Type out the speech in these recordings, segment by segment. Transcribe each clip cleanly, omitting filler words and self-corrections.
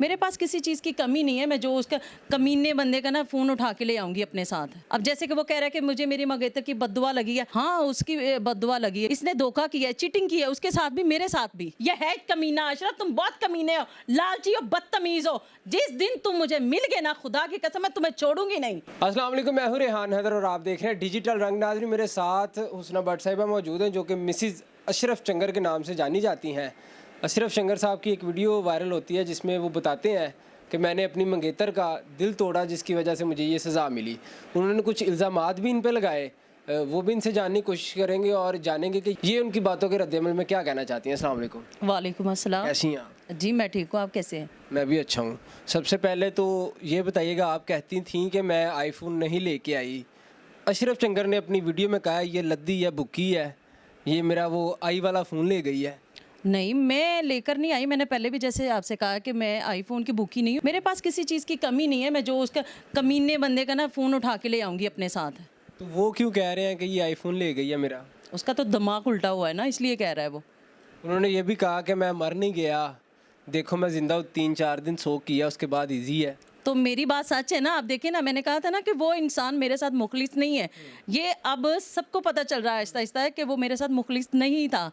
मेरे पास किसी चीज़ की कमी नहीं है। मैं जो उसका कमीने बंदे का ना फ़ोन उठा के ले आऊँगी अपने साथ। अब जैसे कि वो कह रहा है कि मुझे मेरी मंगेतर की बद्दुआ लगी है। हाँ, उसकी बद्दुआ लगी है। इसने धोखा किया है, चीटिंग की है, उसके साथ भी मेरे साथ भी। ये है कमीना अशरफ, तुम बहुत कमीने हो, लालची हो, बदतमीज हो। जिस दिन तुम मुझे मिल गए ना, खुदा की कसम, मैं तुम्हें छोड़ूंगी नहीं। अस्सलाम वालेकुम, मैं हूं रेहान हैदर और आप देख रहे हैं डिजिटल रंग। नाज़रीन, मेरे साथ हुस्ना भट्ट साहिबा मौजूद हैं जो कि मिसिज़ अशरफ चंगर के नाम से जानी जाती हैं। अशरफ चंगर साहब की एक वीडियो वायरल होती है जिसमें वो बताते हैं कि मैंने अपनी मंगेतर का दिल तोड़ा जिसकी वजह से मुझे ये सज़ा मिली। उन्होंने कुछ इल्ज़ामात भी इन पे लगाए, वो भी इनसे जानने की कोशिश करेंगे और जानेंगे कि ये उनकी बातों के रद्द-ए-अमल में क्या कहना चाहती हैं। अस्सलाम वालेकुम। वालेकुम अस्सलाम। कैसी हैं आप? जी मैं ठीक हूँ, आप कैसे हैं? मैं भी अच्छा हूँ। सबसे पहले तो ये बताइएगा, आप कहती थी कि मैं आईफोन नहीं लेके आई। अशरफ चंगर ने अपनी वीडियो में कहा ये लद्दी है, बुक्की है, ये मेरा वो आई वाला फ़ोन ले गई है। नहीं, मैं लेकर नहीं आई। मैंने पहले भी जैसे आपसे कहा कि मैं आईफोन की भूखी नहीं हूँ। मेरे पास किसी चीज़ की कमी नहीं है। मैं जो उसका कमीने बंदे का ना फ़ोन उठा के ले आऊँगी अपने साथ। तो वो क्यों कह रहे हैं कि ये आईफोन ले गई है मेरा? उसका तो दिमाग उल्टा हुआ है ना, इसलिए कह रहा है वो। उन्होंने ये भी कहा कि मैं मर नहीं गया, देखो मैं ज़िंदा हूँ, 3-4 दिन सो किया उसके बाद ईजी है। तो मेरी बात सच है ना। आप देखिए ना, मैंने कहा था ना कि वो इंसान मेरे साथ मुखलिस नहीं है। ये अब सबको पता चल रहा है आहिस्ता आहिस्ता है कि वो मेरे साथ मुखलिस नहीं था।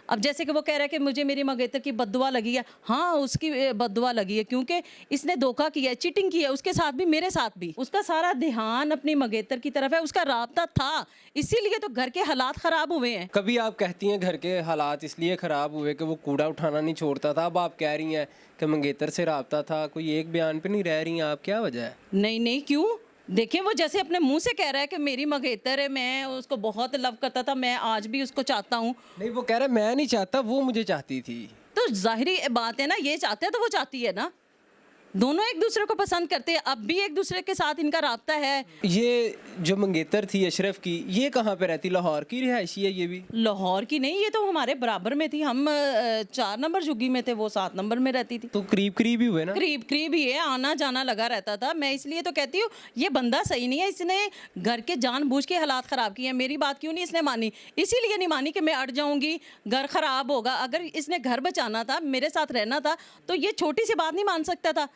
अब जैसे कि वो कह रहा है कि मुझे मेरी मंगेतर की बद्दुआ लगी है। हाँ, उसकी बद्दुआ लगी है क्योंकि इसने धोखा किया है, चीटिंग की है, उसके साथ भी मेरे साथ भी। उसका सारा ध्यान अपनी मंगेतर की तरफ है, उसका राब्ता था, इसीलिए तो घर के हालात ख़राब हुए हैं। कभी आप कहती हैं घर के हालात इसलिए ख़राब हुए कि वो कूड़ा उठाना नहीं छोड़ता था, अब आप कह रही हैं कि मंगेतर से राब्ता था। कोई एक बयान पे नहीं रह रही हैं आप, क्या वजह है? नहीं नहीं, क्यों? देखिए, वो जैसे अपने मुंह से कह रहा है कि मेरी मंगेतर है, मैं उसको बहुत लव करता था, मैं आज भी उसको चाहता हूँ। नहीं, वो कह रहा है मैं नहीं चाहता, वो मुझे चाहती थी। तो जाहिरी बात है ना, ये चाहते हैं तो वो चाहती है ना। दोनों एक दूसरे को पसंद करते हैं, अब भी एक दूसरे के साथ इनका राब्ता है। ये जो मंगेतर थी अशरफ की, ये कहाँ पे रहती? लाहौर की रिहायशी है ये भी? लाहौर की नहीं, ये तो हमारे बराबर में थी। हम 4 नंबर झुग्गी में थे, वो 7 नंबर में रहती थी। तो करीब करीब ही हुए ना? करीब करीब ही है, आना जाना लगा रहता था। मैं इसलिए तो कहती हूँ ये बंदा सही नहीं है। इसने घर के जानबूझ के हालात ख़राब किए हैं। मेरी बात क्यों नहीं इसने मानी? इसीलिए नहीं मानी कि मैं अट जाऊँगी, घर ख़राब होगा। अगर इसने घर बचाना था, मेरे साथ रहना था, तो ये छोटी सी बात नहीं मान सकता था।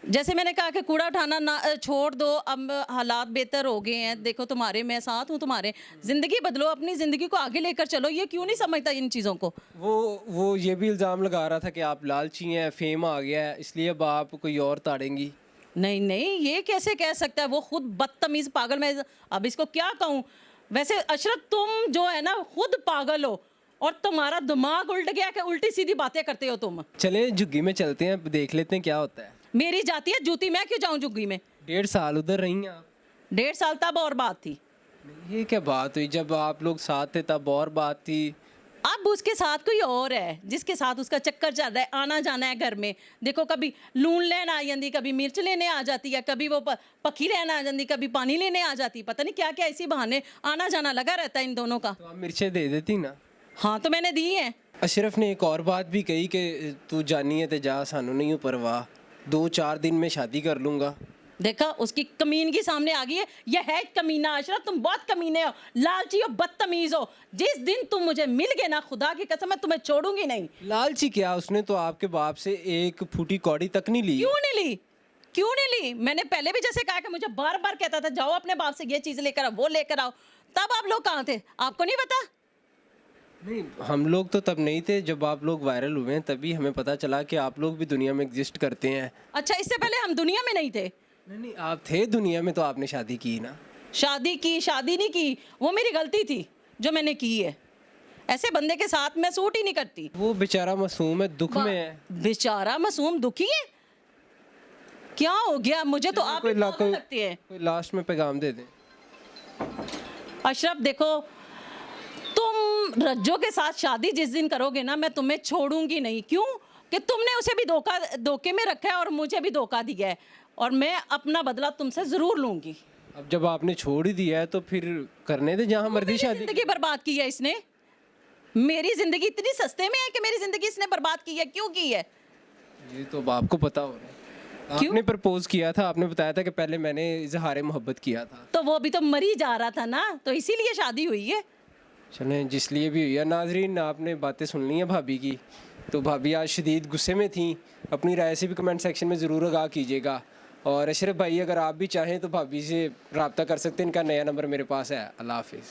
जैसे मैंने कहा कि कूड़ा उठाना ना छोड़ दो, अब हालात बेहतर हो गए हैं, देखो तुम्हारे, मैं साथ हूँ तुम्हारे, ज़िंदगी बदलो, अपनी ज़िंदगी को आगे लेकर चलो। ये क्यों नहीं समझता इन चीज़ों को? वो ये भी इल्ज़ाम लगा रहा था कि आप लालची हैं, फेम आ गया है, इसलिए अब आप कोई और ताड़ेंगी। नहीं नहीं, ये कैसे कह सकता है? वो खुद बदतमीज़ पागल। मैं अब इसको क्या कहूँ? वैसे अशरफ, तुम जो है ना खुद पागल हो और तुम्हारा दिमाग उल्ट गया कि उल्टी सीधी बातें करते हो तुम। चले झुग्गी में चलते हैं, देख लेते हैं क्या होता है। मेरी जाती है जूती, मैं क्यों जाऊँ झुग्गी में? 1.5 साल उधर रही हैं आप? 1.5 साल तब और बात थी। ये क्या बात हुई? जब आप लोग साथ थे तब और बात थी। अब उसके साथ कोई और है जिसके साथ उसका चक्कर चल रहा है, आना जाना है घर में। देखो, कभी लून लेने आ जाती, कभी मिर्च लेने आ जाती है, कभी वो पखी लेने आ जाती, कभी पानी लेने आ जाती। पता नहीं क्या क्या इसी बहाने आना जाना लगा रहता है इन दोनों का। तो आप मिर्चें दे देती ना? हाँ, तो मैंने दी हैं। अशरफ ने एक और बात भी कही कि तू जानी है ते जा, सानू नहीं हो परवाह, 2-4 दिन में शादी कर लूँगा। देखा, उसकी कमीनगी सामने आ गई है। यह है कमीना अशरफ, तुम बहुत कमीने हो, लालची हो, बदतमीज हो। जिस दिन तुम मुझे मिल गए ना, खुदा की कसम, मैं तुम्हें छोड़ूंगी नहीं। लालची क्या? उसने तो आपके बाप से एक फूटी कौड़ी तक नहीं ली। क्यों नहीं ली? क्यों नहीं ली? मैंने पहले भी जैसे कहा कि मुझे बार बार कहता था जाओ अपने बाप से ये चीज़ लेकर आओ, वो लेकर आओ। तब आप लोग कहाँ थे? आपको नहीं पता? नहीं, हम लोग तो तब नहीं थे, जब आप लोग वायरल हुए हैं तभी हमें पता चला कि आप लोग भी दुनिया में एग्जिस्ट करते हैं। अच्छा, इससे पहले हम दुनिया में नहीं थे? नहीं, आप थे दुनिया में तो आपने शादी की ना। शादी की, शादी नहीं की, वो मेरी गलती थी जो मैंने की है। ऐसे बंदे के साथ मैं सूट ही नहीं करती। वो बेचारा मासूम है, दुख में है। बेचारा मासूम दुखी है? क्या हो गया? मुझे तो आप ही पागल लगती हैं। कोई लास्ट में पैगाम दे दें। अशरफ, देखो, तुम रज्जो के साथ शादी जिस दिन करोगे ना, मैं तुम्हें छोड़ूंगी नहीं। क्यों? कि तुमने उसे भी धोखे में रखा है और मुझे भी धोखा दिया है, और मैं अपना बदला तुमसे ज़रूर लूंगी। अब जब आपने छोड़ ही दिया है तो फिर करने दे जहाँ मर्जी शादी। ज़िंदगी बर्बाद की है इसने। मेरी ज़िंदगी इतनी सस्ते में है कि मेरी ज़िंदगी इसने बर्बाद की है। क्यों की है? ये तो अब आपको पता हो रहा है। आपने प्रपोज किया था, आपने बताया था कि पहले मैंने इजहार मोहब्बत किया था। तो वो भी तो मरी जा रहा था ना, तो इसीलिए शादी हुई है। चलें, जिस लिए भी हुई है। नाजरीन, आपने बातें सुन ली हैं भाभी की। तो भाभी आज शदीद गुस्से में थी, अपनी राय से भी कमेंट सेक्शन में ज़रूर आगाह कीजिएगा। और अशरफ भाई अगर आप भी चाहें तो भाभी से रब्ता कर सकते हैं, इनका नया नंबर मेरे पास है। अल्लाह हाफिज़।